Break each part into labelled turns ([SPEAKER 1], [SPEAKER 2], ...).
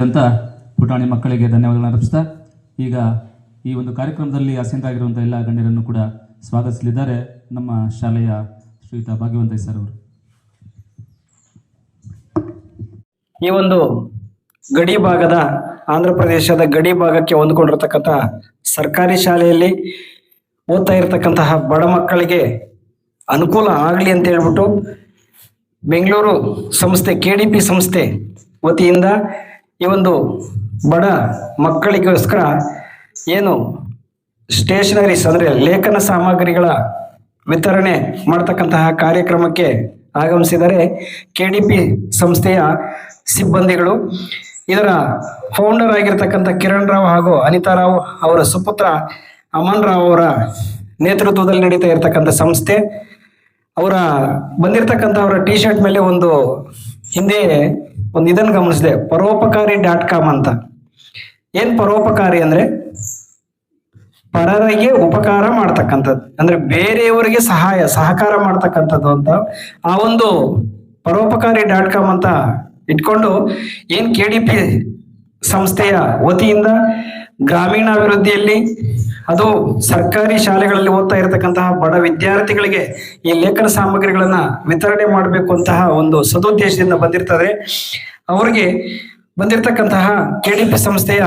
[SPEAKER 1] ಅಂತ ಪುಟಾಣಿ ಮಕ್ಕಳಿಗೆ ಧನ್ಯವಾದಗಳನ್ನು ಅರ್ಪಿಸ್ತಾ ಈಗ ಈ ಒಂದು ಕಾರ್ಯಕ್ರಮದಲ್ಲಿ ಆಸೀನರಾಗಿರುವಂಥ ಎಲ್ಲ ಗಣ್ಯರನ್ನು ಕೂಡ ಸ್ವಾಗತಿಸಲಿದ್ದಾರೆ ನಮ್ಮ ಶಾಲೆಯ ಶ್ರೀಯುತ ಭಾಗ್ಯವಂತ ಸರ್ ಅವರು.
[SPEAKER 2] ಈ ಒಂದು ಗಡಿ ಭಾಗದ ಆಂಧ್ರ ಪ್ರದೇಶದ ಗಡಿ ಭಾಗಕ್ಕೆ ಹೊಂದಿಕೊಂಡಿರ್ತಕ್ಕಂಥ ಸರ್ಕಾರಿ ಶಾಲೆಯಲ್ಲಿ ಓದ್ತಾ ಇರತಕ್ಕಂತಹ ಬಡ ಮಕ್ಕಳಿಗೆ ಅನುಕೂಲ ಆಗಲಿ ಅಂತ ಹೇಳ್ಬಿಟ್ಟು ಬೆಂಗಳೂರು ಸಂಸ್ಥೆ KDP ಸಂಸ್ಥೆ ವತಿಯಿಂದ ಈ ಒಂದು ಬಡ ಮಕ್ಕಳಿಗೋಸ್ಕರ ಏನು ಸ್ಟೇಷನರೀಸ್ ಅಂದರೆ ಲೇಖನ ಸಾಮಗ್ರಿಗಳ ವಿತರಣೆ ಮಾಡ್ತಕ್ಕಂತಹ ಕಾರ್ಯಕ್ರಮಕ್ಕೆ ಆಗಮಿಸಿದರೆ KDP ಸಂಸ್ಥೆಯ ಸಿಬ್ಬಂದಿಗಳು. ಇದರ ಫೌಂಡರ್ ಆಗಿರ್ತಕ್ಕಂಥ ಕಿರಣ್ ರಾವ್ ಹಾಗೂ ಅನಿತಾ ರಾವ್ ಅವರ ಸುಪುತ್ರ ಅಮನ್ ರಾವ್ ಅವರ ನೇತೃತ್ವದಲ್ಲಿ ನಡೀತಾ ಇರತಕ್ಕಂಥ ಸಂಸ್ಥೆ. ಅವರ ಬಂದಿರತಕ್ಕಂಥ ಅವರ ಟಿ ಶರ್ಟ್ ಮೇಲೆ ಒಂದು ಹಿಂದೆ ಒಂದು ಇದನ್ನು ಗಮನಿಸಿದೆ, ಪರೋಪಕಾರಿ.com ಅಂತ. ಏನ್ ಪರೋಪಕಾರಿ ಅಂದ್ರೆ ಪರರಿಗೆ ಉಪಕಾರ ಮಾಡ್ತಕ್ಕಂಥದ್ದು, ಅಂದ್ರೆ ಬೇರೆಯವರಿಗೆ ಸಹಕಾರ ಮಾಡ್ತಕ್ಕಂಥದ್ದು ಅಂತ. ಆ ಒಂದು ಪರೋಪಕಾರಿ.com ಅಂತ ಇಟ್ಕೊಂಡು ಏನ್ KDP ಸಂಸ್ಥೆಯ ವತಿಯಿಂದ ಗ್ರಾಮೀಣಾಭಿವೃದ್ಧಿಯಲ್ಲಿ ಅದು ಸರ್ಕಾರಿ ಶಾಲೆಗಳಲ್ಲಿ ಓದ್ತಾ ಇರತಕ್ಕಂತಹ ಬಡ ವಿದ್ಯಾರ್ಥಿಗಳಿಗೆ ಈ ಲೇಖನ ಸಾಮಗ್ರಿಗಳನ್ನ ವಿತರಣೆ ಮಾಡಬೇಕು ಅಂತಹ ಒಂದು ಸದುದ್ದೇಶದಿಂದ ಬಂದಿರ್ತದೆ. ಅವರಿಗೆ ಬಂದಿರತಕ್ಕಂತಹ KDP ಸಂಸ್ಥೆಯ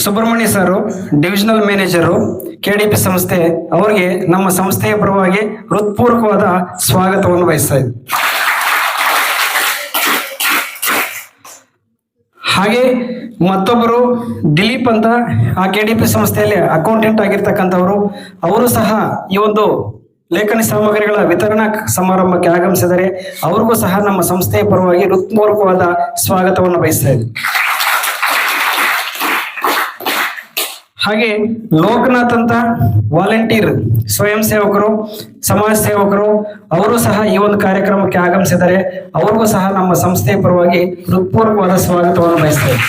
[SPEAKER 2] Subrahmanya sir, divisional manager KDP ಸಂಸ್ಥೆ, ಅವರಿಗೆ ನಮ್ಮ ಸಂಸ್ಥೆಯ ಪರವಾಗಿ ಹೃತ್ಪೂರ್ವಕವಾದ ಸ್ವಾಗತವನ್ನು ಬಯಸ್ತಾ ಇದ್ದೆ. ಹಾಗೆ ಮತ್ತೊಬ್ಬರು ದಿಲೀಪ್ ಅಂತ ಆ KDP ಸಂಸ್ಥೆಯಲ್ಲಿ ಅಕೌಂಟೆಂಟ್ ಆಗಿರ್ತಕ್ಕಂಥವರು, ಅವರು ಸಹ ಈ ಒಂದು ಲೇಖನಿ ಸಾಮಗ್ರಿಗಳ ವಿತರಣಾ ಸಮಾರಂಭಕ್ಕೆ ಆಗಮಿಸಿದರೆ ಅವ್ರಿಗೂ ಸಹ ನಮ್ಮ ಸಂಸ್ಥೆಯ ಪರವಾಗಿ ಹೃತ್ಪೂರ್ವಕವಾದ ಸ್ವಾಗತವನ್ನು ಬಯಸ್ತಾ ಇದ್ದೆ. ಹಾಗೆ ಲೋಕನಾಥ್ ಅಂತ ವಾಲಂಟಿಯರ್ ಸ್ವಯಂ ಸೇವಕರು, ಸಮಾಜ ಸೇವಕರು, ಅವರು ಸಹ ಈ ಒಂದು ಕಾರ್ಯಕ್ರಮಕ್ಕೆ ಆಗಮಿಸಿದರೆ ಅವ್ರಿಗೂ ಸಹ ನಮ್ಮ ಸಂಸ್ಥೆಯ ಪರವಾಗಿ ಹೃತ್ಪೂರ್ವಕವಾದ ಸ್ವಾಗತವನ್ನು ಬಯಸ್ತೇವೆ.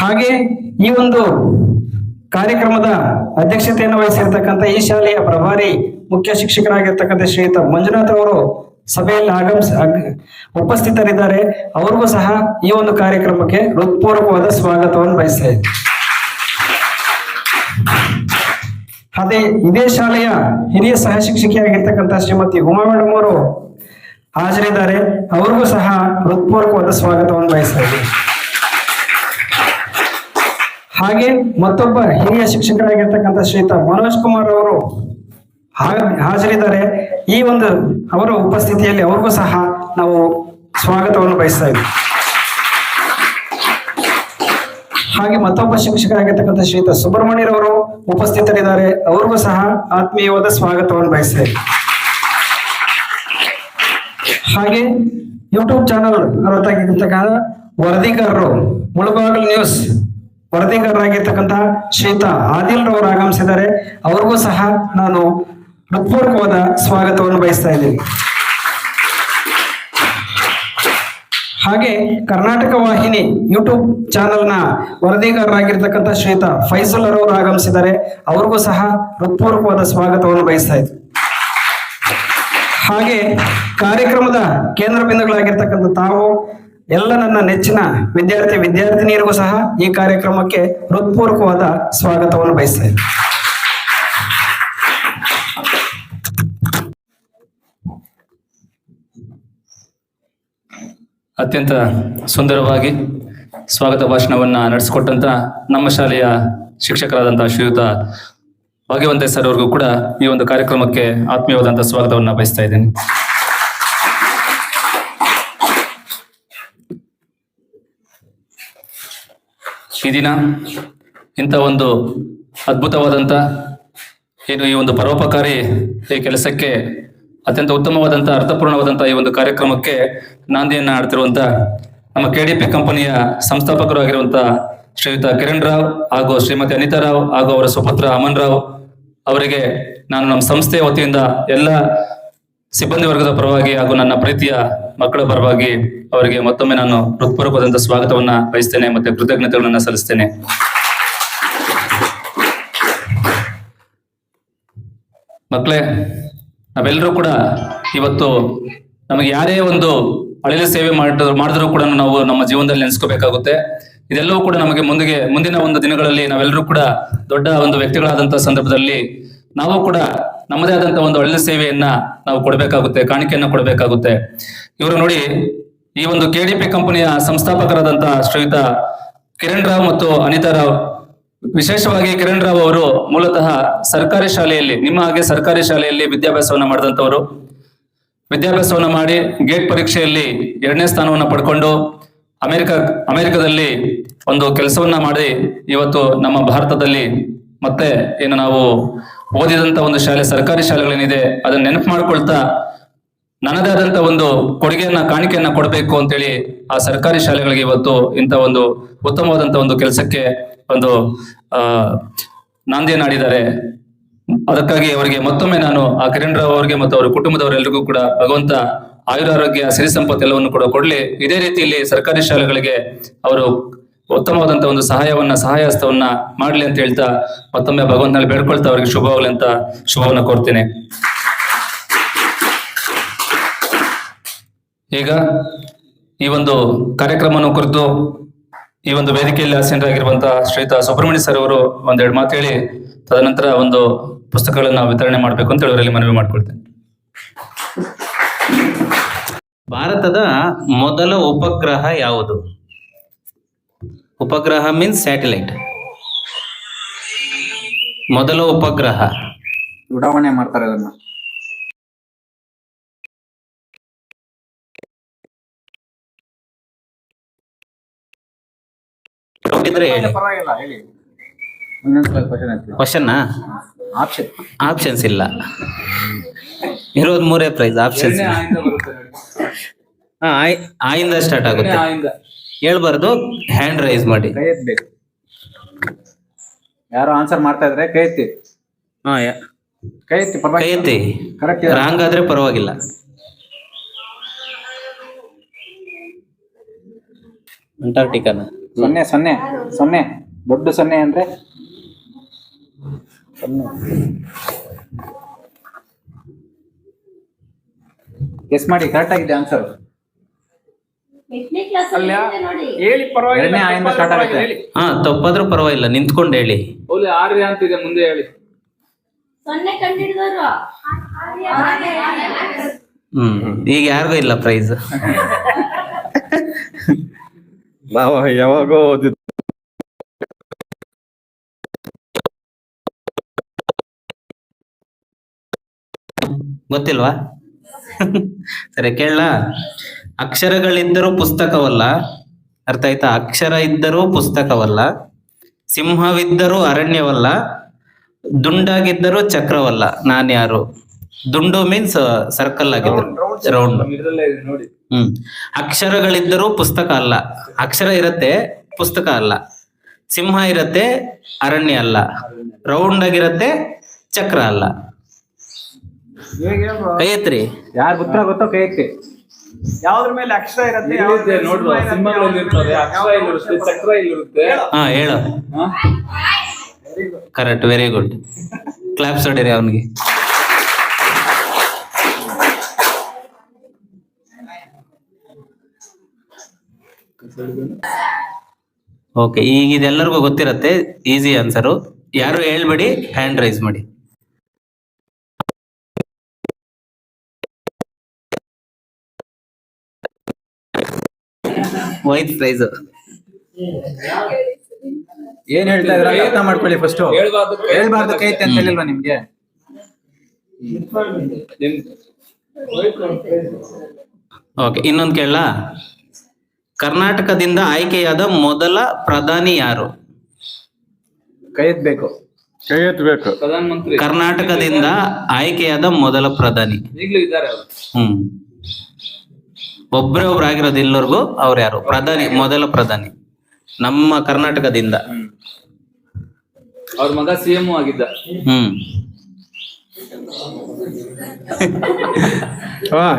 [SPEAKER 2] ಹಾಗೆ ಈ ಒಂದು ಕಾರ್ಯಕ್ರಮದ ಅಧ್ಯಕ್ಷತೆಯನ್ನು ವಹಿಸಿರ್ತಕ್ಕಂಥ ಈ ಶಾಲೆಯ ಪ್ರಭಾರಿ ಮುಖ್ಯ ಶಿಕ್ಷಕರಾಗಿರ್ತಕ್ಕಂಥ ಶ್ರೀಯುತ ಮಂಜುನಾಥ್ ಅವರು ಸಭೆಯಲ್ಲಿ ಉಪಸ್ಥಿತರಿದ್ದಾರೆ. ಅವ್ರಿಗೂ ಸಹ ಈ ಒಂದು ಕಾರ್ಯಕ್ರಮಕ್ಕೆ ಹೃತ್ಪೂರ್ವಕವಾದ ಸ್ವಾಗತವನ್ನು ಬಯಸ್ತಾ ಇದ್ದೆ. ಅದೇ ಇದೇ ಶಾಲೆಯ ಹಿರಿಯ ಸಹ ಶಿಕ್ಷಕಿಯಾಗಿರ್ತಕ್ಕಂಥ ಶ್ರೀಮತಿ ಉಮಾ ಮೇಡಮ್ ಅವರು ಹಾಜರಿದ್ದಾರೆ. ಅವ್ರಿಗೂ ಸಹ ಹೃತ್ಪೂರ್ವಕವಾದ ಸ್ವಾಗತವನ್ನು ಬಯಸ್ತಾ ಇದ್ದೆ. ಹಾಗೆ ಮತ್ತೊಬ್ಬ ಹಿರಿಯ ಶಿಕ್ಷಕರಾಗಿರ್ತಕ್ಕಂಥ ಶ್ರೀಯುತ ಮನೋಜ್ ಕುಮಾರ್ ಅವರು ಹಾಜರಿದ್ದಾರೆ. ಈ ಒಂದು ಅವರ ಉಪಸ್ಥಿತಿಯಲ್ಲಿ ಅವ್ರಿಗೂ ಸಹ ನಾವು ಸ್ವಾಗತವನ್ನು ಬಯಸ್ತಾ ಇದ್ದೀವಿ. ಹಾಗೆ ಮತ್ತೊಬ್ಬ ಶಿಕ್ಷಕರಾಗಿರ್ತಕ್ಕಂಥ ಶ್ರೀಯುತ ಸುಬ್ರಹ್ಮಣ್ಯರವರು ಉಪಸ್ಥಿತರಿದ್ದಾರೆ. ಅವ್ರಿಗೂ ಸಹ ಆತ್ಮೀಯವಾದ ಸ್ವಾಗತವನ್ನು ಬಯಸ್ತಾ ಇದ್ದೀವಿ. ಹಾಗೆ ಯೂಟ್ಯೂಬ್ ಚಾನಲ್ ಹೊರತಾಗಿರ್ತಕ್ಕಂಥ ವರದಿಗಾರರು, ಮುಳಬಾಗಿಲು ನ್ಯೂಸ್ ವರದಿಗಾರರಾಗಿರ್ತಕ್ಕಂಥ ಶ್ರೀಯುತ ಆದಿಲ್ ರವರು ಆಗಮಿಸಿದ್ದಾರೆ. ಅವ್ರಿಗೂ ಸಹ ನಾನು ಹೃತ್ಪೂರ್ವಕವಾದ ಸ್ವಾಗತವನ್ನು ಬಯಸ್ತಾ ಇದ್ದೀನಿ. ಹಾಗೆ ಕರ್ನಾಟಕ ವಾಹಿನಿ ಯೂಟ್ಯೂಬ್ ಚಾನೆಲ್ನ ವರದಿಗಾರರಾಗಿರ್ತಕ್ಕಂಥ ಶ್ರೀಯುತ ಫೈಜಲ್ ಅವರು ಆಗಮಿಸಿದ್ದಾರೆ. ಅವ್ರಿಗೂ ಸಹ ಹೃತ್ಪೂರ್ವಕವಾದ ಸ್ವಾಗತವನ್ನು ಬಯಸ್ತಾ ಇದ್ದೀನಿ. ಹಾಗೆ ಕಾರ್ಯಕ್ರಮದ ಕೇಂದ್ರ ಬಿಂದುಗಳಾಗಿರ್ತಕ್ಕಂಥ ತಾವು ಎಲ್ಲ ನನ್ನ ನೆಚ್ಚಿನ ವಿದ್ಯಾರ್ಥಿನಿಯರಿಗೂ ಸಹ ಈ ಕಾರ್ಯಕ್ರಮಕ್ಕೆ ಹೃತ್ಪೂರ್ವಕವಾದ ಸ್ವಾಗತವನ್ನು ಬಯಸ್ತಾ ಇದ್ದೀನಿ.
[SPEAKER 1] ಅತ್ಯಂತ ಸುಂದರವಾಗಿ ಸ್ವಾಗತ ಭಾಷಣವನ್ನು ನಡೆಸಿಕೊಟ್ಟಂತ ನಮ್ಮ ಶಾಲೆಯ ಶಿಕ್ಷಕರಾದಂತಹ ಶ್ರೀಯುತ ಭಾಗ್ಯವಂತ ಸರ್ ಅವ್ರಿಗೂ ಕೂಡ ಈ ಒಂದು ಕಾರ್ಯಕ್ರಮಕ್ಕೆ ಆತ್ಮೀಯವಾದಂತಹ ಸ್ವಾಗತವನ್ನು ಬಯಸ್ತಾ ಇದ್ದೇನೆ. ಈ ದಿನ ಇಂಥ ಒಂದು ಅದ್ಭುತವಾದಂಥ ಏನು ಈ ಒಂದು ಪರೋಪಕಾರಿ ಈ ಕೆಲಸಕ್ಕೆ ಅತ್ಯಂತ ಉತ್ತಮವಾದಂಥ ಅರ್ಥಪೂರ್ಣವಾದಂಥ ಈ ಒಂದು ಕಾರ್ಯಕ್ರಮಕ್ಕೆ ನಾಂದಿಯನ್ನ ಆಡ್ತಿರುವಂಥ ನಮ್ಮ KDP ಕಂಪನಿಯ ಸಂಸ್ಥಾಪಕರು ಆಗಿರುವಂಥ ಶ್ರೀಯುತ ಕಿರಣ್ ರಾವ್ ಹಾಗೂ ಶ್ರೀಮತಿ ಅನಿತಾ ರಾವ್ ಹಾಗೂ ಅವರ ಸುಪುತ್ರ ಅಮನ್ ರಾವ್ ಅವರಿಗೆ ನಾನು ನಮ್ಮ ಸಂಸ್ಥೆಯ ವತಿಯಿಂದ ಎಲ್ಲ ಸಿಬ್ಬಂದಿ ವರ್ಗದ ಪರವಾಗಿ ಹಾಗೂ ನನ್ನ ಪ್ರೀತಿಯ ಮಕ್ಕಳ ಪರವಾಗಿ ಅವರಿಗೆ ಮತ್ತೊಮ್ಮೆ ನಾನು ಹೃತ್ಪೂರ್ವಕವಾದಂಥ ಸ್ವಾಗತವನ್ನ ಬಯಸ್ತೇನೆ ಮತ್ತೆ ಕೃತಜ್ಞತೆಗಳನ್ನ ಸಲ್ಲಿಸ್ತೇನೆ. ಮಕ್ಕಳೇ, ನಾವೆಲ್ಲರೂ ಕೂಡ ಇವತ್ತು ನಮಗೆ ಯಾರೇ ಒಂದು ಅಳಿಲು ಸೇವೆ ಮಾಡಿದ್ರು ಕೂಡ ನಾವು ನಮ್ಮ ಜೀವನದಲ್ಲಿ ನೆನೆಸ್ಕೋಬೇಕಾಗುತ್ತೆ. ಇದೆಲ್ಲವೂ ಕೂಡ ನಮಗೆ ಮುಂದಿನ ಒಂದು ದಿನಗಳಲ್ಲಿ ನಾವೆಲ್ಲರೂ ಕೂಡ ದೊಡ್ಡ ಒಂದು ವ್ಯಕ್ತಿಗಳಾದಂತಹ ಸಂದರ್ಭದಲ್ಲಿ ನಾವು ಕೂಡ ನಮ್ಮದೇ ಆದಂತಹ ಒಂದು ಅಳಿಲು ಸೇವೆಯನ್ನ ನಾವು ಕೊಡಬೇಕಾಗುತ್ತೆ, ಕಾಣಿಕೆಯನ್ನ ಕೊಡಬೇಕಾಗುತ್ತೆ. ಇವರು ನೋಡಿ, ಈ ಒಂದು KDP ಕಂಪನಿಯ ಸಂಸ್ಥಾಪಕರಾದಂತಹ ಶ್ರೀಯುತ ಕಿರಣ್ ರಾವ್ ಮತ್ತು ಅನಿತಾ ರಾವ್, ವಿಶೇಷವಾಗಿ ಕಿರಣ್ ರಾವ್ ಅವರು ಮೂಲತಃ ಸರ್ಕಾರಿ ಶಾಲೆಯಲ್ಲಿ, ನಿಮ್ಮ ಹಾಗೆ ಸರ್ಕಾರಿ ಶಾಲೆಯಲ್ಲಿ ವಿದ್ಯಾಭ್ಯಾಸವನ್ನ ಮಾಡಿದಂತವರು. ವಿದ್ಯಾಭ್ಯಾಸವನ್ನ ಮಾಡಿ ಗೇಟ್ ಪರೀಕ್ಷೆಯಲ್ಲಿ 2ನೇ ಸ್ಥಾನವನ್ನ ಪಡ್ಕೊಂಡು ಅಮೆರಿಕದಲ್ಲಿ ಒಂದು ಕೆಲಸವನ್ನ ಮಾಡಿ ಇವತ್ತು ನಮ್ಮ ಭಾರತದಲ್ಲಿ ಮತ್ತೆ ಏನು ನಾವು ಓದಿದಂತ ಒಂದು ಶಾಲೆ, ಸರ್ಕಾರಿ ಶಾಲೆಗಳೇನಿದೆ ಅದನ್ನ ನೆನಪು ಮಾಡ್ಕೊಳ್ತಾ ನನ್ನದೇ ಆದಂತ ಒಂದು ಕೊಡುಗೆಯನ್ನ, ಕಾಣಿಕೆಯನ್ನ ಕೊಡಬೇಕು ಅಂತೇಳಿ ಆ ಸರ್ಕಾರಿ ಶಾಲೆಗಳಿಗೆ ಇವತ್ತು ಇಂಥ ಒಂದು ಉತ್ತಮವಾದಂತ ಒಂದು ಕೆಲಸಕ್ಕೆ ಒಂದು ನಾಂದಿಯನ್ನಾಡಿದ್ದಾರೆ. ಅದಕ್ಕಾಗಿ ಅವರಿಗೆ ಮತ್ತೊಮ್ಮೆ ನಾನು ಆ ಕಿರಣ್ ರಾವ್ ಅವರಿಗೆ ಮತ್ತು ಅವರ ಕುಟುಂಬದವರೆಲ್ಲರಿಗೂ ಕೂಡ ಭಗವಂತ ಆಯುರಾರೋಗ್ಯ, ಸಿರಿ ಸಂಪತ್ತು ಎಲ್ಲವನ್ನು ಕೂಡ ಕೊಡ್ಲಿ. ಇದೇ ರೀತಿಯಲ್ಲಿ ಸರ್ಕಾರಿ ಶಾಲೆಗಳಿಗೆ ಅವರು ಉತ್ತಮವಾದಂತ ಒಂದು ಸಹಾಯ ಹಸ್ತವನ್ನ ಮಾಡ್ಲಿ ಅಂತ ಹೇಳ್ತಾ ಮತ್ತೊಮ್ಮೆ ಭಗವಂತನಲ್ಲಿ ಬೇಡ್ಕೊಳ್ತಾ ಅವರಿಗೆ ಶುಭವಾಗಲಿ ಅಂತ ಶುಭವನ್ನ ಕೋರ್ತೇನೆ. ಈಗ ಈ ಒಂದು ಕಾರ್ಯಕ್ರಮವನ್ನು ಕುರಿತು ಈ ಒಂದು ವೇದಿಕೆಯಲ್ಲಿ ಆಸೀನರಾಗಿರುವಂತಹ ಶ್ರೀಯುತ ಸುಬ್ರಹ್ಮಣ್ಯ ಸರ್ ಅವರು ಒಂದೆರಡು ಮಾತು ಹೇಳಿ ತದನಂತರ ಒಂದು ಪುಸ್ತಕಗಳನ್ನ ವಿತರಣೆ ಮಾಡಬೇಕು ಅಂತ ಹೇಳೋರಲ್ಲಿ ಮನವಿ ಮಾಡ್ಕೊಳ್ತೇನೆ.
[SPEAKER 3] ಭಾರತದ ಮೊದಲ ಉಪಗ್ರಹ ಯಾವುದು? ಉಪಗ್ರಹ ಮೀನ್ಸ್ ಸ್ಯಾಟಲೈಟ್. ಮೊದಲ ಉಪಗ್ರಹ
[SPEAKER 4] ಉಡಾವಣೆ ಮಾಡ್ತಾರೆ ಅದನ್ನ. ಪರವಾಗಿಲ್ಲ ಹೇಳಿ.
[SPEAKER 3] ಕ್ವಶನ್
[SPEAKER 4] ಆಪ್ಷನ್
[SPEAKER 3] ಆಪ್ಷನ್ಸ್ ಇಲ್ಲ, ಇರೋದು 3 ಪ್ರೈಸ್. ಆಪ್ಷನ್ಸ್ ಆಯಿಂದ ಸ್ಟಾರ್ಟ್ ಆಗುತ್ತೆ. ಹೇಳ್ಬಾರ್ದು, ಹ್ಯಾಂಡ್ ರೈಸ್ ಮಾಡಿ.
[SPEAKER 4] ಕೈ ಎತ್ತಬೇಕು. ಯಾರು ಆನ್ಸರ್ ಮಾಡ್ತಾ ಇದ್ರೆ ಕೈ ಎತ್ತಿ. ಕೈ ಎತ್ತಿ,
[SPEAKER 3] ಕೈ ಎತ್ತಿ.
[SPEAKER 4] ಕರೆಕ್ಟ್.
[SPEAKER 3] ರಾಂಗ್ ಆದ್ರೆ ಪರವಾಗಿಲ್ಲ. ಅಂಟಾರ್ಟಿಕಾನ
[SPEAKER 4] 0 ದೊಡ್ಡ 0 ಅಂದ್ರೆ 0. ಗೆಸ್ ಮಾಡಿ, ಕರೆಕ್ಟ್ ಆಗಿದೆ ಆನ್ಸರ್.
[SPEAKER 2] ಹೇಳಿ
[SPEAKER 4] ಎರಡನೇ ಆಯಿಂದ ಸ್ಟಾರ್ಟ್ ಆಗುತ್ತೆ.
[SPEAKER 3] ತಪ್ಪಾದ್ರೂ ಪರವಾಗಿಲ್ಲ, ನಿಂತ್ಕೊಂಡು ಹೇಳಿ.
[SPEAKER 5] ಆರ್ಯ ಅಂತಿದೆ, ಮುಂದೆ ಹೇಳಿ.
[SPEAKER 3] ಈಗ ಯಾರಿಗೂ ಇಲ್ಲ ಪ್ರೈಸ್.
[SPEAKER 6] ನಾವು ಯಾವಾಗೋ ಓದಿದ್ದು.
[SPEAKER 3] ಗೊತ್ತಿಲ್ವಾ? ಸರಿ, ಕೇಳ. ಅಕ್ಷರಗಳಿದ್ದರೂ ಪುಸ್ತಕವಲ್ಲ. ಅರ್ಥ ಆಯ್ತಾ? ಅಕ್ಷರ ಇದ್ದರೂ ಪುಸ್ತಕವಲ್ಲ, ಸಿಂಹವಿದ್ದರೂ ಅರಣ್ಯವಲ್ಲ, ದುಂಡಾಗಿದ್ದರೂ ಚಕ್ರವಲ್ಲ. ನಾನ್ಯಾರು? ದುಂಡು ಮೀನ್ಸ್ ಸರ್ಕಲ್ ಆಗಿದ್ರು, ರೌಂಡ್.
[SPEAKER 5] ನೋಡಿ.
[SPEAKER 3] ಅಕ್ಷರಗಳಿದ್ದರೂ ಪುಸ್ತಕ ಅಲ್ಲ. ಅಕ್ಷರ ಇರತ್ತೆ, ಪುಸ್ತಕ ಅಲ್ಲ. ಸಿಂಹ ಇರತ್ತೆ, ಅರಣ್ಯ ಅಲ್ಲ. ರೌಂಡ್ ಆಗಿರತ್ತೆ, ಚಕ್ರ ಅಲ್ಲ. ಕೈ ಎತ್ರಿ.
[SPEAKER 4] ಯಾರು ಉತ್ತರ ಗೊತ್ತೋ ಕೈ ಎತ್ತಿ.
[SPEAKER 2] ಯಾವ್ದ್ರ ಮೇಲೆ ಅಕ್ಷರ ಇರುತ್ತೆ,
[SPEAKER 5] ನೋಡುವ, ಸಿಂಹಗಳಲ್ಲಿ ಇರ್ತದೆ, ಅಕ್ಷರ ಇಲ್ಲಿರುತ್ತೆ, ಚಕ್ರ ಇಲ್ಲಿರುತ್ತೆ.
[SPEAKER 3] ಹೇಳು. Correct, very good. ಕ್ಲಾಪ್ಸ್ ಹೊಡಿರಿ ಅವನಿಗೆ. ಓಕೆ, ಈಗ ಇದೆಲ್ಲರಿಗೂ ಗೊತ್ತಿರತ್ತೆ. Easy answer. ಯಾರು ಹೇಳ್ಬೇಡಿ, ಹ್ಯಾಂಡ್ ರೈಸ್ ಮಾಡಿ. White price.
[SPEAKER 4] ಏನ್ ಹೇಳ್ತಾ ಇದ್ರ ಅರ್ಥ ಮಾಡ್ಕೊಳ್ಳಿ ಫಸ್ಟ್. ಹೇಳ್ಬಾರ್ದು ಕೈ ಎತ್ತಿ ಅಂತ ಹೇಳಿಲ್ವಾ ನಿಮ್ಗೆ?
[SPEAKER 3] ಓಕೆ, ಇನ್ನೊಂದು ಕೇಳ. ಕರ್ನಾಟಕದಿಂದ ಆಯ್ಕೆಯಾದ ಮೊದಲ ಪ್ರಧಾನಿ ಯಾರು?
[SPEAKER 4] ಕೈ ಎತ್ತಬೇಕು.
[SPEAKER 6] ಕೈ ಎತ್ತಬೇಕು.
[SPEAKER 5] ಪ್ರಧಾನಮಂತ್ರಿ.
[SPEAKER 3] ಕರ್ನಾಟಕದಿಂದ ಆಯ್ಕೆಯಾದ ಮೊದಲ ಪ್ರಧಾನಿ.
[SPEAKER 5] ಈಗಲೂ ಇದ್ದಾರೆ ಅವರು.
[SPEAKER 3] ಒಬ್ರೇ ಒಬ್ರು ಆಗಿರೋದು ಇಲ್ಲವರೆಗೂ. ಅವ್ರು ಯಾರು? ಪ್ರಧಾನಿ, ಮೊದಲ ಪ್ರಧಾನಿ ನಮ್ಮ ಕರ್ನಾಟಕದಿಂದ.
[SPEAKER 5] ಅವ್ರ ಮಗ CM ಆಗಿದ್ದ.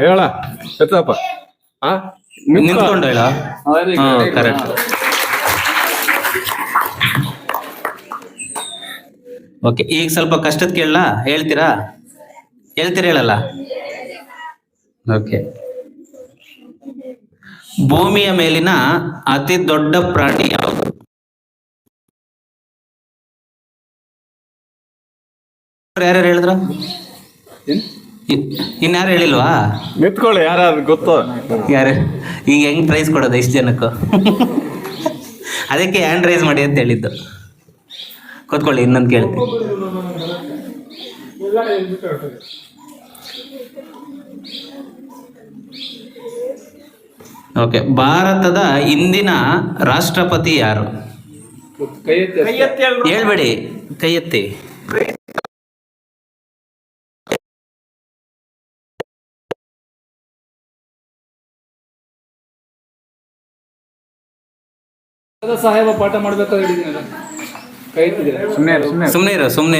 [SPEAKER 6] ಹೇಳ ಎತ್ತಪ್ಪ.
[SPEAKER 3] ನಿಂತ್ಕೊಂಡು ಹೇಳ. ಕರೆಕ್ಟ್. ಓಕೆ, ಈಗ ಸ್ವಲ್ಪ ಕಷ್ಟದ ಕೇಳಲ್ಲ, ಹೇಳ್ತೀರಾ? ಹೇಳಲ್ಲ? ಓಕೆ. ಭೂಮಿಯ ಮೇಲಿನ ಅತಿ ದೊಡ್ಡ ಪ್ರಾಣಿ ಯಾವುದು? ಯಾರ್ಯಾರು ಹೇಳಿದ್ರ? ಇನ್ಯಾರು ಹೇಳಿಲ್ವಾ?
[SPEAKER 6] ನಿಂತ್ಕೊಳ್ಳಿ, ಯಾರು ಗೊತ್ತೋ?
[SPEAKER 3] ಯಾರು? ಈಗ ಹೆಂಗ್ ಪ್ರೈಸ್ ಕೊಡೋದು ಇಷ್ಟು ಜನಕ್ಕೂ? ಅದಕ್ಕೆ ಹ್ಯಾಂಡ್ ರೈಸ್ ಮಾಡಿ ಅಂತ ಹೇಳಿದ್ದು. ಕೂತ್ಕೊಳ್ಳಿ, ಇನ್ನೊಂದು ಕೇಳ್ತೀನಿ. ಓಕೆ, ಭಾರತದ ಇಂದಿನ ರಾಷ್ಟ್ರಪತಿ ಯಾರು?
[SPEAKER 5] ಕೈ ಎತ್ತಿ
[SPEAKER 3] ಹೇಳ್ಬೇಡಿ, ಕೈ ಎತ್ತಿ.
[SPEAKER 5] ಸಾಹೇಬ ಪಾಠ ಮಾಡ್ಬೇಕಾದ್ರೆ ಹೇಳಿದ್ದೀನಲ್ಲ, ಕೈ ಎತ್ತಿದ್ದೀರಾ?
[SPEAKER 3] ಸುಮ್ನೆ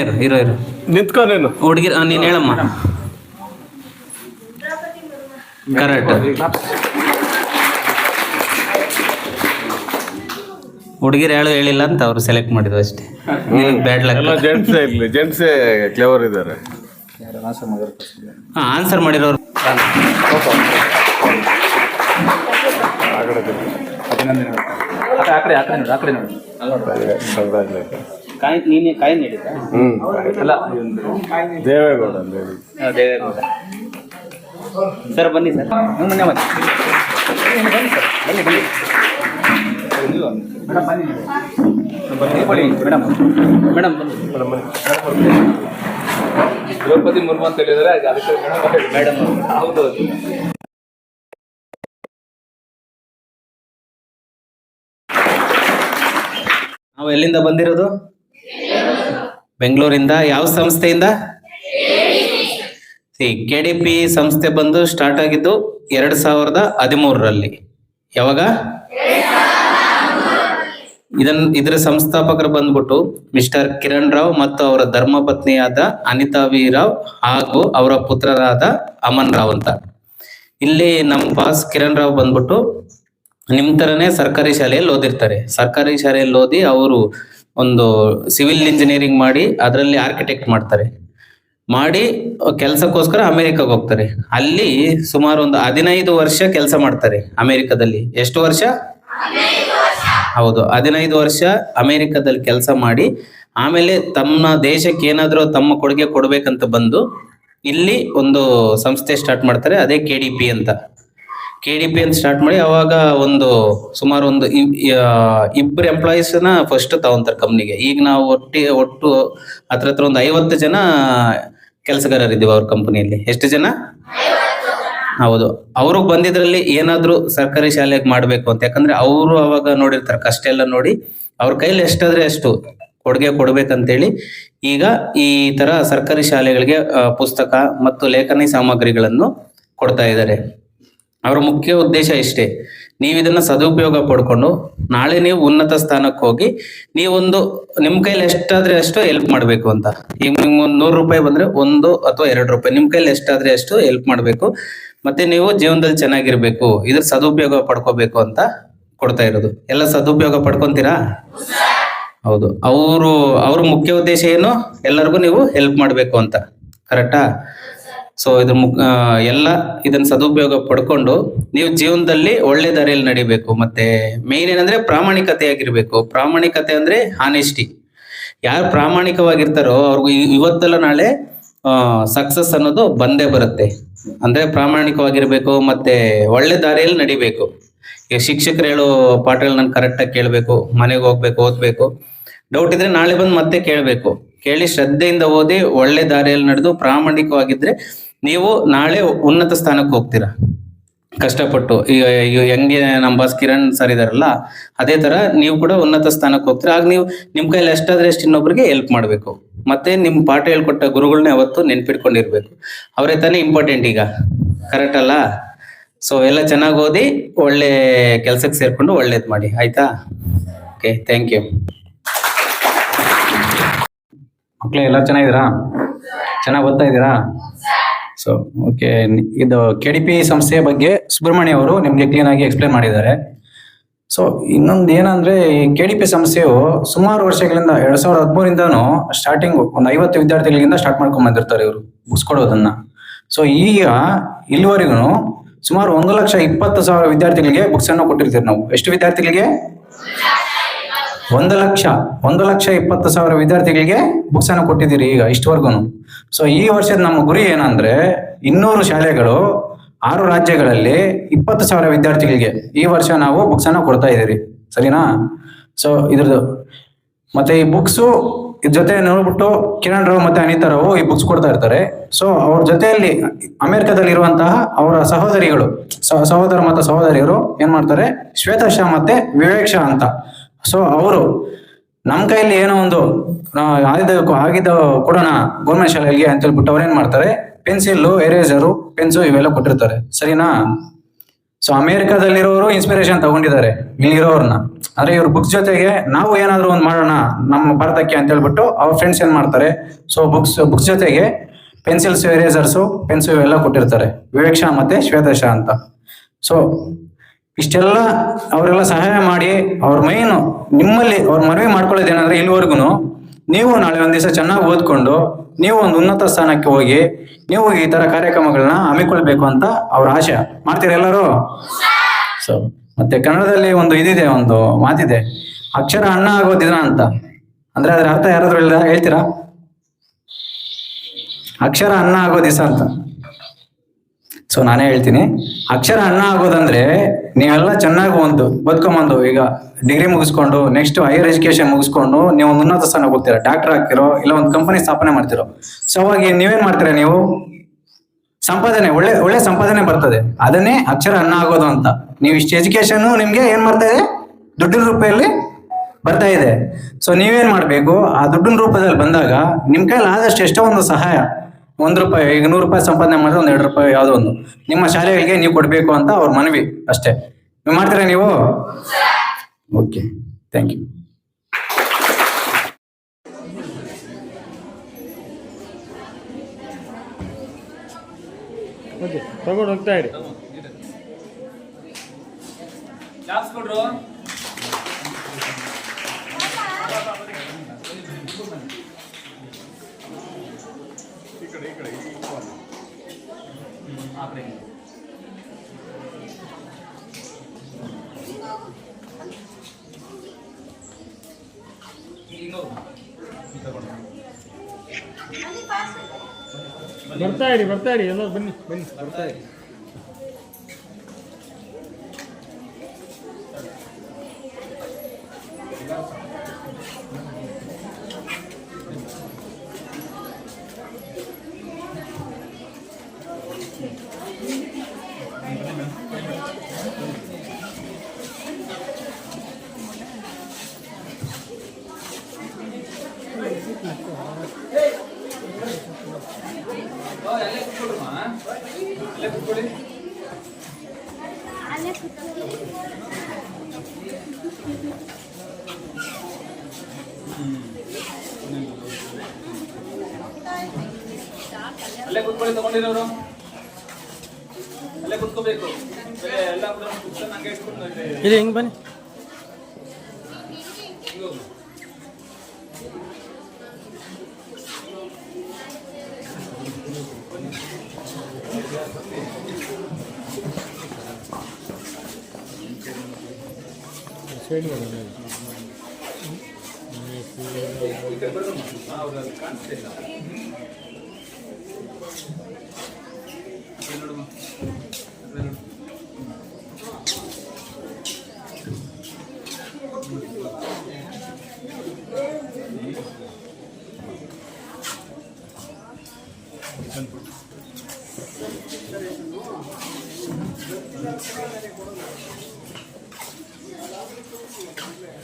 [SPEAKER 3] ಇರು.
[SPEAKER 6] ನಿಂತ್ಕೊ ನೀನು.
[SPEAKER 3] ಹುಡುಗಿ ನೀನ್ ಹೇಳಮ್ಮ. ಕರೆಕ್ಟ್. ಹುಡುಗಿರು ಹೇಳಿಲ್ಲ ಅಂತ ಅವ್ರು ಸೆಲೆಕ್ಟ್ ಮಾಡಿದ್ರು ಅಷ್ಟೇ. Bad luck.
[SPEAKER 6] ಎಲ್ಲ ಜೆಂಟ್ಸೇ ಇರ್ಲಿ, ಜೆಂಟ್ಸೇ ಕ್ಲೇವರ್ ಇದ್ದಾರೆ.
[SPEAKER 3] ಆನ್ಸರ್ ಮಾಡಿರೋರು ಕಾಯಿ ನೀಡಿದ
[SPEAKER 6] ದೇವೇಗೌಡ
[SPEAKER 3] ಸರ್. ಬನ್ನಿ ಸರ್, ಮೇಡಮ್
[SPEAKER 5] ದ್ರೌಪದಿ ಮುರ್ಮು ಅಂತ ಹೇಳಿದ್ರೆ ಅದಕ್ಕೆ ಮೇಡಮ್. ಹೌದು.
[SPEAKER 3] ನಾವು ಎಲ್ಲಿಂದ ಬಂದಿರೋದು? ಬೆಂಗಳೂರಿಂದ. ಯಾವ ಸಂಸ್ಥೆಯಿಂದ? KDP ಸಂಸ್ಥೆ ಬಂದು ಸ್ಟಾರ್ಟ್ ಆಗಿದ್ದು 2013ರಲ್ಲಿ. ಯಾವಾಗ? ಇದರ ಸಂಸ್ಥಾಪಕರು ಬಂದ್ಬಿಟ್ಟು ಮಿಸ್ಟರ್ ಕಿರಣ್ ರಾವ್ ಮತ್ತು ಅವರ ಧರ್ಮಪತ್ನಿಯಾದ ಅನಿತಾ ವಿ ರಾವ್ ಹಾಗೂ ಅವರ ಪುತ್ರರಾದ ಅಮನ್ ರಾವ್ ಅಂತ. ಇಲ್ಲಿ ನಮ್ಮ ಬಾಸ್ ಕಿರಣ್ ರಾವ್ ಬಂದ್ಬಿಟ್ಟು ನಿಮ್ ತರನೇ ಸರ್ಕಾರಿ ಶಾಲೆಯಲ್ಲಿ ಓದಿರ್ತಾರೆ. ಸರ್ಕಾರಿ ಶಾಲೆಯಲ್ಲಿ ಓದಿ ಅವರು ಒಂದು ಸಿವಿಲ್ ಇಂಜಿನಿಯರಿಂಗ್ ಮಾಡಿ ಅದರಲ್ಲಿ ಆರ್ಕಿಟೆಕ್ಟ್ ಮಾಡಿ ಕೆಲಸಕ್ಕೋಸ್ಕರ ಅಮೆರಿಕಾಗೆ ಹೋಗ್ತಾರೆ. ಅಲ್ಲಿ ಸುಮಾರು ಒಂದು 15 ವರ್ಷ ಕೆಲಸ ಮಾಡ್ತಾರೆ ಅಮೆರಿಕದಲ್ಲಿ. ಎಷ್ಟು ವರ್ಷ? ಹೌದು, 15 ವರ್ಷ ಅಮೆರಿಕದಲ್ಲಿ ಕೆಲಸ ಮಾಡಿ ಆಮೇಲೆ ತಮ್ಮ ದೇಶಕ್ಕೆ ಏನಾದ್ರೂ ತಮ್ಮ ಕೊಡುಗೆ ಕೊಡ್ಬೇಕಂತ ಬಂದು ಇಲ್ಲಿ ಒಂದು ಸಂಸ್ಥೆ ಸ್ಟಾರ್ಟ್ ಮಾಡ್ತಾರೆ. ಅದೇ KDP ಅಂತ ಸ್ಟಾರ್ಟ್ ಮಾಡಿ ಅವಾಗ ಒಂದು ಸುಮಾರು ಒಂದು 2 ಎಂಪ್ಲಾಯೀಸ್ನ ಫಸ್ಟ್ ತಗೊಂತಾರೆ ಕಂಪ್ನಿಗೆ. ಈಗ ನಾವು ಒಟ್ಟು ಹತ್ರ ಒಂದು 50 ಜನ ಕೆಲಸಗಾರರಿದ್ದೀವಿ ಅವ್ರ ಕಂಪನಿಯಲ್ಲಿ. ಎಷ್ಟು ಜನ? ಹೌದು. ಅವ್ರಿಗೆ ಬಂದಿದ್ರಲ್ಲಿ ಏನಾದ್ರೂ ಸರ್ಕಾರಿ ಶಾಲೆಗೆ ಮಾಡ್ಬೇಕು ಅಂತ, ಯಾಕಂದ್ರೆ ಅವರು ಅವಾಗ ನೋಡಿರ್ತಾರೆ ಕಷ್ಟ ಎಲ್ಲ ನೋಡಿ ಅವ್ರ ಕೈಲಿ ಎಷ್ಟಾದ್ರೆ ಅಷ್ಟು ಕೊಡುಗೆ ಕೊಡ್ಬೇಕಂತೇಳಿ ಈಗ ಈ ತರ ಸರ್ಕಾರಿ ಶಾಲೆಗಳಿಗೆ ಪುಸ್ತಕ ಮತ್ತು ಲೇಖನಿ ಸಾಮಗ್ರಿಗಳನ್ನು ಕೊಡ್ತಾ ಇದ್ದಾರೆ. ಅವರ ಮುಖ್ಯ ಉದ್ದೇಶ ಇಷ್ಟೇ, ನೀವು ಇದನ್ನ ಸದುಪಯೋಗ ಪಡ್ಕೊಂಡು ನಾಳೆ ನೀವು ಉನ್ನತ ಸ್ಥಾನಕ್ಕೆ ಹೋಗಿ ನೀವೊಂದು ನಿಮ್ ಕೈಲಿ ಎಷ್ಟಾದ್ರೆ ಅಷ್ಟು ಹೆಲ್ಪ್ ಮಾಡ್ಬೇಕು ಅಂತ. ಈಗ ನಿಮ್ಗೆ ಒಂದು 100 ರೂಪಾಯಿ ಬಂದ್ರೆ 1 ಅಥವಾ 2 ರೂಪಾಯಿ ನಿಮ್ ಕೈಲಿ ಎಷ್ಟಾದ್ರೆ ಅಷ್ಟು ಹೆಲ್ಪ್ ಮಾಡ್ಬೇಕು. ಮತ್ತೆ ನೀವು ಜೀವನದಲ್ಲಿ ಚೆನ್ನಾಗಿರ್ಬೇಕು, ಇದ್ರ ಸದುಪಯೋಗ ಪಡ್ಕೋಬೇಕು ಅಂತ ಕೊಡ್ತಾ ಇರೋದು. ಎಲ್ಲ ಸದುಪಯೋಗ ಪಡ್ಕೊಂತೀರಾ? ಹೌದು. ಅವ್ರ ಮುಖ್ಯ ಉದ್ದೇಶ ಏನು? ಎಲ್ಲರಿಗೂ ನೀವು ಹೆಲ್ಪ್ ಮಾಡ್ಬೇಕು ಅಂತ. ಕರೆಕ್ಟಾ? ಸೊ ಎಲ್ಲ ಇದನ್ನ ಸದುಪಯೋಗ ಪಡ್ಕೊಂಡು ನೀವು ಜೀವನದಲ್ಲಿ ಒಳ್ಳೆ ದಾರಿಯಲ್ಲಿ ನಡಿಬೇಕು. ಮತ್ತೆ ಮೇನ್ ಏನಂದ್ರೆ ಪ್ರಾಮಾಣಿಕತೆಯಾಗಿರ್ಬೇಕು. ಪ್ರಾಮಾಣಿಕತೆ ಅಂದ್ರೆ ಹಾನೆಸ್ಟಿ. ಯಾರು ಪ್ರಾಮಾಣಿಕವಾಗಿರ್ತಾರೋ ಅವ್ರಿಗೂ ಇವತ್ತಲ್ಲ ನಾಳೆ ಸಕ್ಸಸ್ ಅನ್ನೋದು ಬಂದೇ ಬರುತ್ತೆ. ಅಂದ್ರೆ ಪ್ರಾಮಾಣಿಕವಾಗಿರ್ಬೇಕು, ಮತ್ತೆ ಒಳ್ಳೆ ದಾರಿಯಲ್ಲಿ ನಡಿಬೇಕು. ಈಗ ಶಿಕ್ಷಕರು ಹೇಳೋ ಪಾಠಗಳು ನಾನು ಕರೆಕ್ಟಾಗಿ ಕೇಳಬೇಕು, ಮನೆಗೆ ಹೋಗ್ಬೇಕು, ಓದ್ಬೇಕು. ಡೌಟ್ ಇದ್ರೆ ನಾಳೆ ಬಂದು ಮತ್ತೆ ಕೇಳಿ ಶ್ರದ್ಧೆಯಿಂದ ಓದಿ ಒಳ್ಳೆ ದಾರಿಯಲ್ಲಿ ನಡೆದು ಪ್ರಾಮಾಣಿಕವಾಗಿದ್ರೆ ನೀವು ನಾಳೆ ಉನ್ನತ ಸ್ಥಾನಕ್ಕೆ ಹೋಗ್ತೀರಾ ಕಷ್ಟಪಟ್ಟು. ಈಗ ಹೆಂಗೆ ನಮ್ಮ ಬಾಸ್ ಕಿರಣ್ ಸರ್ ಇದಾರಲ್ಲ ಅದೇ ತರ ನೀವು ಕೂಡ ಉನ್ನತ ಸ್ಥಾನಕ್ಕೆ ಹೋಗ್ತೀರಾ. ಆಗ ನೀವು ನಿಮ್ ಕೈಲಿ ಎಷ್ಟಾದ್ರೆ ಎಷ್ಟು ಇನ್ನೊಬ್ರಿಗೆ ಹೆಲ್ಪ್ ಮಾಡ್ಬೇಕು. ಮತ್ತೆ ನಿಮ್ ಪಾಠ ಹೇಳ್ಕೊಟ್ಟ ಗುರುಗಳನ್ನ ಯಾವತ್ತು ನೆನ್ಪಿಟ್ಕೊಂಡಿರ್ಬೇಕು. ಅವರೇ ತಾನೇ ಇಂಪಾರ್ಟೆಂಟ್ ಈಗ. ಕರೆಕ್ಟ್ ಅಲ್ಲ? ಸೊ ಎಲ್ಲ ಚೆನ್ನಾಗಿ ಓದಿ ಒಳ್ಳೆ ಕೆಲ್ಸಕ್ಕೆ ಸೇರ್ಕೊಂಡು ಒಳ್ಳೇದ್ ಮಾಡಿ. ಆಯ್ತಾ? Okay, thank you.
[SPEAKER 7] ಮಕ್ಕಳೇ ಎಲ್ಲ ಚೆನ್ನಾಗಿದ್ದೀರಾ? ಚೆನ್ನಾಗಿ ಓದ್ತಾ ಇದ್ದೀರಾ? ಸೊ ಓಕೆ, ಇದು KDP ಸಂಸ್ಥೆಯ ಬಗ್ಗೆ ಸುಬ್ರಹ್ಮಣ್ಯ ಅವರು ನಿಮಗೆ ಕ್ಲೀನ್ ಆಗಿ ಎಕ್ಸ್ಪ್ಲೇನ್ ಮಾಡಿದ್ದಾರೆ. ಸೊ ಇನ್ನೊಂದು ಏನಂದ್ರೆ ಈ KDP ಸಂಸ್ಥೆಯು ಸುಮಾರು ವರ್ಷಗಳಿಂದ 2013ರಿಂದನೂ ಸ್ಟಾರ್ಟಿಂಗ್ ಒಂದು 50 ವಿದ್ಯಾರ್ಥಿಗಳಿಂದ ಸ್ಟಾರ್ಟ್ ಮಾಡ್ಕೊಂಡ್ ಬಂದಿರ್ತಾರೆ ಇವರು ಬುಕ್ಸ್ ಕೊಡೋದನ್ನ. ಸೊ ಈಗ ಇಲ್ಲಿವರೆಗೂ ಸುಮಾರು 1,20,000 ವಿದ್ಯಾರ್ಥಿಗಳಿಗೆ ಬುಕ್ಸ್ ಅನ್ನು ಕೊಟ್ಟಿರ್ತೀವಿ ನಾವು. ಎಷ್ಟು ವಿದ್ಯಾರ್ಥಿಗಳಿಗೆ? 1,20,000 ವಿದ್ಯಾರ್ಥಿಗಳಿಗೆ ಬುಕ್ಸ್ ಅನ್ನು ಕೊಟ್ಟಿದ್ದೀರಿ ಈಗ ಇಷ್ಟವರೆಗೂ. ಸೊ ಈ ವರ್ಷದ ನಮ್ಮ ಗುರಿ ಏನಂದ್ರೆ 200 ಶಾಲೆಗಳು 6 ರಾಜ್ಯಗಳಲ್ಲಿ 20,000 ವಿದ್ಯಾರ್ಥಿಗಳಿಗೆ ಈ ವರ್ಷ ನಾವು ಬುಕ್ಸ್ ಅನ್ನು ಕೊಡ್ತಾ ಇದ್ದೀರಿ. ಸರಿನಾ? ಸೊ ಇದ್ರದ್ದು ಮತ್ತೆ ಈ ಬುಕ್ಸು ಇದ್ರ ಜೊತೆ ನೋಡ್ಬಿಟ್ಟು ಕಿರಣ್ ರಾವ್ ಮತ್ತೆ ಅನಿತಾ ರಾವ್ ಈ ಬುಕ್ಸ್ ಕೊಡ್ತಾ ಇರ್ತಾರೆ. ಸೊ ಅವ್ರ ಜೊತೆಯಲ್ಲಿ ಅಮೆರಿಕದಲ್ಲಿ ಇರುವಂತಹ ಅವರ ಸಹೋದರಿಗಳು ಸಹೋದರ ಮತ್ತು ಸಹೋದರಿಯರು ಏನ್ ಮಾಡ್ತಾರೆ, ಶ್ವೇತಾ ಶಾ ಮತ್ತೆ ವಿವೇಕ್ ಶಾ ಅಂತ. ಸೊ ಅವರು ನಮ್ಮ ಕೈಯಲ್ಲಿ ಏನೋ ಒಂದು ಆಗಿದ್ದ ಕೊಡೋಣ ಗೌರ್ಮೆಂಟ್ ಶಾಲೆಗೆ ಅಂತ ಹೇಳ್ಬಿಟ್ಟು ಅವ್ರು ಏನ್ ಮಾಡ್ತಾರೆ, ಪೆನ್ಸಿಲ್, ಎರೇಸರು, ಪೆನ್ಸು ಇವೆಲ್ಲ ಕೊಟ್ಟಿರ್ತಾರೆ. ಸರಿನಾ? ಸೊ ಅಮೆರಿಕದಲ್ಲಿರೋರು ಇನ್ಸ್ಪಿರೇಷನ್ ತಗೊಂಡಿದ್ದಾರೆ ಇಲ್ಲಿರೋರ್ನ. ಅಂದ್ರೆ ಇವ್ರ ಬುಕ್ಸ್ ಜೊತೆಗೆ ನಾವು ಏನಾದ್ರು ಒಂದು ಮಾಡೋಣ ನಮ್ಮ ಭಾರತಕ್ಕೆ ಅಂತ ಹೇಳ್ಬಿಟ್ಟು ಅವ್ರ ಫ್ರೆಂಡ್ಸ್ ಏನ್ ಮಾಡ್ತಾರೆ, ಸೊ ಬುಕ್ಸ್ ಜೊತೆಗೆ ಪೆನ್ಸಿಲ್ಸ್, ಎರೇಸರ್ಸು, ಪೆನ್ಸು ಇವೆಲ್ಲ ಕೊಟ್ಟಿರ್ತಾರೆ, ವಿವೇಕ್ ಶಾ ಮತ್ತೆ ಶ್ವೇತಾ ಶಾ ಅಂತ. ಸೊ ಇಷ್ಟೆಲ್ಲ ಅವರೆಲ್ಲ ಸಹಾಯ ಮಾಡಿ ಅವ್ರ ಮೈನು ನಿಮ್ಮಲ್ಲಿ ಅವ್ರ ಮನವಿ ಮಾಡ್ಕೊಳ್ಳೋದೇನಂದ್ರೆ ಇಲ್ಲಿವರೆಗೂ ನೀವು ನಾಳೆ ಒಂದ್ ದಿವಸ ಚೆನ್ನಾಗಿ ಓದ್ಕೊಂಡು ನೀವು ಒಂದು ಉನ್ನತ ಸ್ಥಾನಕ್ಕೆ ಹೋಗಿ ನೀವು ಈ ತರ ಕಾರ್ಯಕ್ರಮಗಳನ್ನ ಹಮ್ಮಿಕೊಳ್ಬೇಕು ಅಂತ ಅವ್ರ ಆಶೆ. ಮಾಡ್ತೀರಾ ಎಲ್ಲರೂ? ಸೊ ಮತ್ತೆ ಕನ್ನಡದಲ್ಲಿ ಒಂದು ಇದಿದೆ, ಒಂದು ಮಾತಿದೆ, ಅಕ್ಷರ ಅನ್ನ ಆಗೋದಿನ ಅಂತ. ಅಂದ್ರೆ ಅದ್ರ ಅರ್ಥ ಯಾರಾದ್ರೂ ಹೇಳ್ತೀರಾ? ಅಕ್ಷರ ಅನ್ನ ಆಗೋ ದಿವಸ ಅಂತ. ಸೊ ನಾನೇ ಹೇಳ್ತೀನಿ, ಅಕ್ಷರ ಅನ್ನ ಆಗೋದಂದ್ರೆ ನೀವೆಲ್ಲ ಚೆನ್ನಾಗಿ ಒಂದು ಬದುಕೊಂಬಂದು ಈಗ ಡಿಗ್ರಿ ಮುಗಿಸ್ಕೊಂಡು ನೆಕ್ಸ್ಟ್ ಹೈಯರ್ ಎಜುಕೇಶನ್ ಮುಗಿಸ್ಕೊಂಡು ನೀವು ಒಂದು ಉನ್ನತ ಸ್ಥಾನಕ್ಕೆ ಹೋಗ್ತೀರಾ, ಡಾಕ್ಟರ್ ಆಗ್ತಿರೋ ಇಲ್ಲ ಒಂದು ಕಂಪನಿ ಸ್ಥಾಪನೆ ಮಾಡ್ತಿರೋ. ಸೊ ಅವಾಗ ನೀವೇನ್ ಮಾಡ್ತೀರಾ, ನೀವು ಸಂಪಾದನೆ ಒಳ್ಳೆ ಸಂಪಾದನೆ ಬರ್ತದೆ, ಅದನ್ನೇ ಅಕ್ಷರ ಅನ್ನ ಆಗೋದು ಅಂತ. ನೀವು ಇಷ್ಟು ಎಜುಕೇಶನ್ ನಿಮ್ಗೆ ಏನ್ ಮಾಡ್ತಾ ಇದೆ, ದುಡ್ಡಿನ ರೂಪದಲ್ಲಿ ಬರ್ತಾ ಇದೆ. ಸೊ ನೀವೇನ್ ಮಾಡ್ಬೇಕು, ಆ ದುಡ್ಡಿನ ರೂಪದಲ್ಲಿ ಬಂದಾಗ ನಿಮ್ ಕೈಲಿ ಆದಷ್ಟು ಎಷ್ಟೋ ಒಂದು ಸಹಾಯ, ₹1 ಈಗ ₹100 ಸಂಪಾದನೆ ಮಾಡಿದ್ರೆ ಒಂದು ₹2 ಯಾವುದೋ ಒಂದು ನಿಮ್ಮ ಶಾಲೆಗಳಿಗೆ ನೀವು ಕೊಡ್ಬೇಕು ಅಂತ ಅವ್ರ ಮನವಿ ಅಷ್ಟೇ. ನೀವು ಮಾಡ್ತೀರಾ ನೀವು? Okay, thank you.
[SPEAKER 5] ತಗೊಂಡು ಹೋಗ್ತಾ ಇರಿ. ಬರ್ತಾ ಇರಿ ಎಲ್ಲ ಬನ್ನಿ ಬರ್ತಾ ಇರಿ.
[SPEAKER 1] ಅಲ್ಲೇ ಕುತ್ಕೊಳ್ಳಿ, ತಗೊಂಡಿರೋರು ಅಲ್ಲೇ ಕುತ್ಕೋಬೇಕು. ಎಲ್ಲ ನಂಗೆ ಇಟ್ಕೊಂಡು
[SPEAKER 5] ಇಲ್ಲಿ ಹೆಂಗ್ ಬನ್ನಿ.
[SPEAKER 1] ಕಾಣಿಸ್ತಿಲ್ಲ.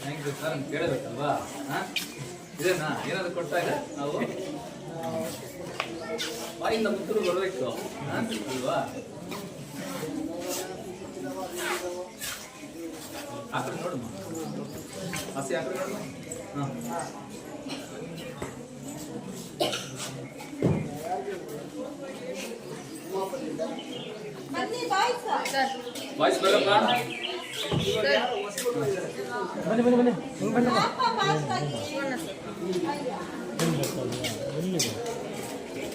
[SPEAKER 1] ಹೆಂಗಿದೆ ಸರ್ ಅಂತ ಕೇಳಬೇಕಲ್ವಾ? ಇದೇನಾ ಏನಾದ್ರು ಕೊಡ್ತಾ ಇದೆ? ನಾವು ಬಾಯಿಂದ ಮುತ್ತಲು ಬರಬೇಕು ಅಲ್ವಾ? ಆಕಡೆ ನೋಡಮ್ಮ, ಹಸಿ ಆಕಡೆ ನೋಡಮ್ಮ. ವಾಯ್ಸ್ ಬರಪ್ಪ.
[SPEAKER 5] ಬನ್ನಿ ಬನ್ನಿ ಬನ್ನಿ ಬನ್ನಿ.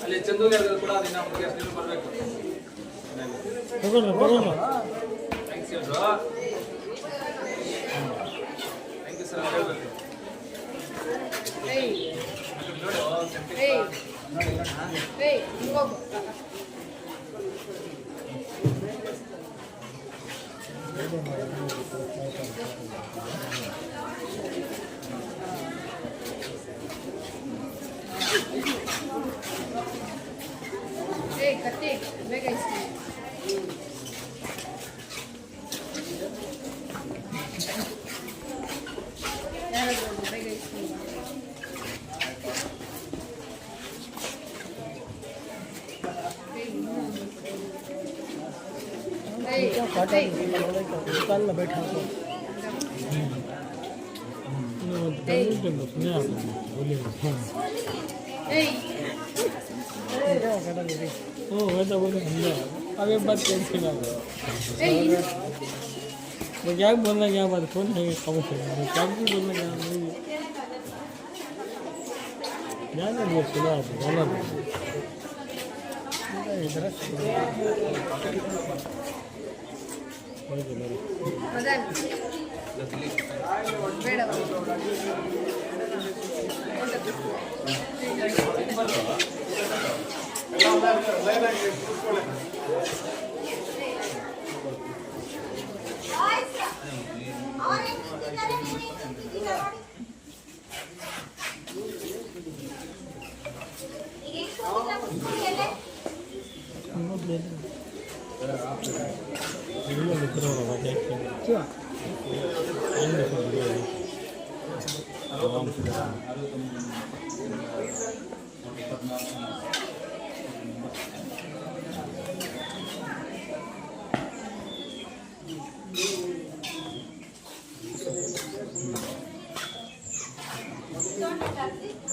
[SPEAKER 1] ಅಲ್ಲಿ ಚಂದೂಗೆ ಕೂಡ ಬರಬೇಕು.
[SPEAKER 8] ಕತ್ತಿ ಬೇಗ ಇಸ್ಕೊ. ಯಾರಾದ್ರೂ ಬೇಗ ಇಸ್ಕೊಂಡು
[SPEAKER 9] अबे बात कैंसिल हो वो क्या बोलना क्या बात फोन है कब से क्या भी बोलना क्या नहीं क्या नहीं बोल सुना बोला इधर
[SPEAKER 8] ಮದನ್ ಬೇಡ Don't touch it.